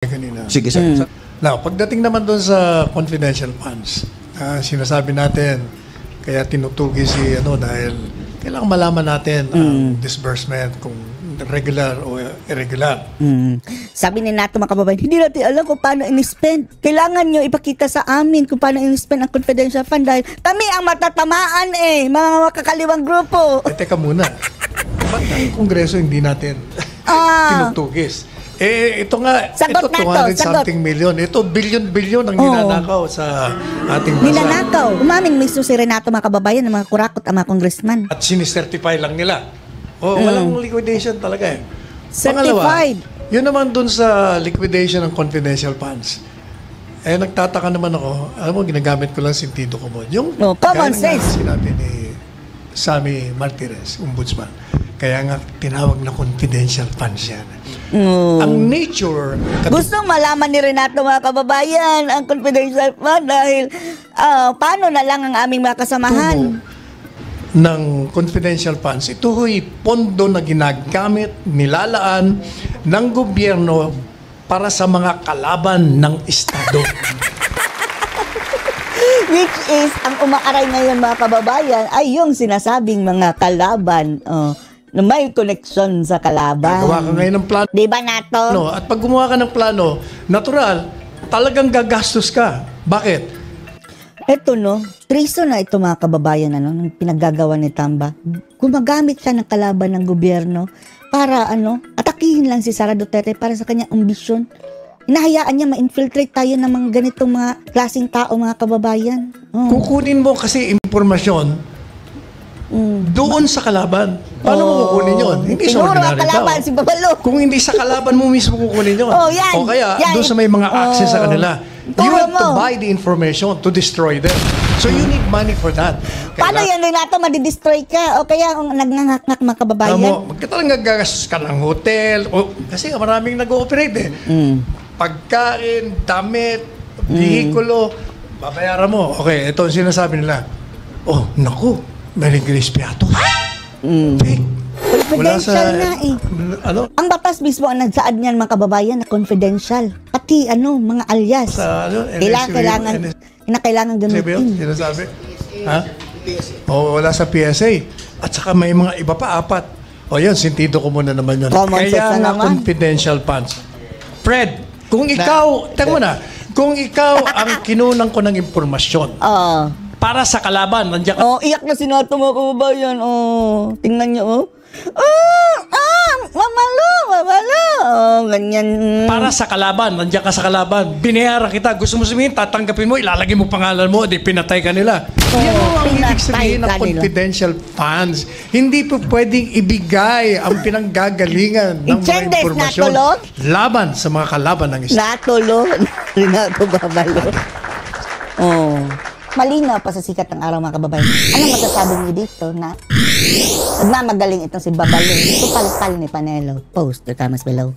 kanina. Sige, sir. Now, pagdating naman doon sa confidential funds, sinasabi natin, kaya tinutugi si dahil kailangan malaman natin ang disbursement kung regular o irregular. Sabi ni Nato mga kababayan, hindi natin alam kung paano in-spend. Kailangan nyo ipakita sa amin kung paano in-spend ang confidential fund dahil kami ang matatamaan mga makakaliwang grupo. Teka muna. Ba't ang Kongreso hindi natin tinutugis? Ito nga, sagot ito 200 something million. Ito billion ang ninanakaw sa ating bansa. Ninanakaw. Umamin mismo si Renato mga kababayan ng mga kurakot ang mga congressman. At sinicertify lang nila. Walang liquidation talaga eh. Certified. Pangalawa, yun naman dun sa liquidation ng confidential funds. Nagtataka naman ako, alam mo, ginagamit ko lang sentido commun. Yung common sense. Sinabi ni Sammy Martirez, ombudsman. Kaya nga tinawag na confidential funds yan. Ang nature... Gustong malaman ni Renato mga kababayan ang confidential fund dahil paano na lang ang aming mga kasamahan ng confidential funds. Ito ho'y pondo na ginagamit, nilalaan ng gobyerno para sa mga kalaban ng Estado. Which is, ang umaaray ngayon mga kababayan ay yung sinasabing mga kalaban na may connection sa kalaban. Gagawa ka ngayon ng plano. Di ba, Nato? At pag gumawa ka ng plano, natural, talagang gagastos ka. Bakit? Eto treason na ito mga kababayan ng pinaggagawa ni Tamba. Gumagamit siya ng kalaban ng gobyerno para atakihin lang si Sara Duterte para sa kanyang ambisyon. Hinahayaan niya ma-infiltrate tayo ng mga ganitong mga klaseng tao mga kababayan. Kukunin mo kasi impormasyon doon sa kalaban. Paano mo kukunin yun? Hindi sa ordinary kalaban, tao. si Babalo. Kung hindi sa kalaban mo mismo kukunin yun. Yan. O kaya, doon sa may mga access sa kanila. You have to buy the information to destroy them. So you need money for that. Paano yan, Renato? Madidestroy ka? O kaya nagngangak mga kababayan? Magkatalang gagastos ka ng hotel. Kasi maraming nag-ooperate Pagkain, damit, vehikulo, babayaran mo. Okay, ito ang sinasabi nila. Naku, may Crispiato. Confidential na Ang batas mismo ang nagsaad niyan mga kababayan na confidential. Pati mga alias. Kailangan gamitin. Sinasabi? Wala sa PSA. At saka may mga iba pa, 4. Yan, sentido ko muna naman yun. Kaya nga confidential funds. Fred, kung ikaw, kung ikaw ang kinunang ko ng impormasyon, para sa kalaban, nandiyan ka. Iyak na si Nato mga kababayan. Tingnan niyo, mamalo. Ganyan. Para sa kalaban, nandiyan ka sa kalaban. Binayaran kita. Gusto mo sabihin, tatanggapin mo, ilalagay mo pangalan mo, di pinatay ka nila. Yan ang ibig sabihin ng confidential funds. Hindi po pwedeng ibigay ang pinanggagalingan ng mga impormasyon laban sa mga kalaban ng Estado. Renato Babalo. Malinaw pa sa sikat ng araw mga kababayan. Anong masasabi niyo dito na nagmamagaling itong si Babalo? Ito pal ni Panelo. Post the comments below.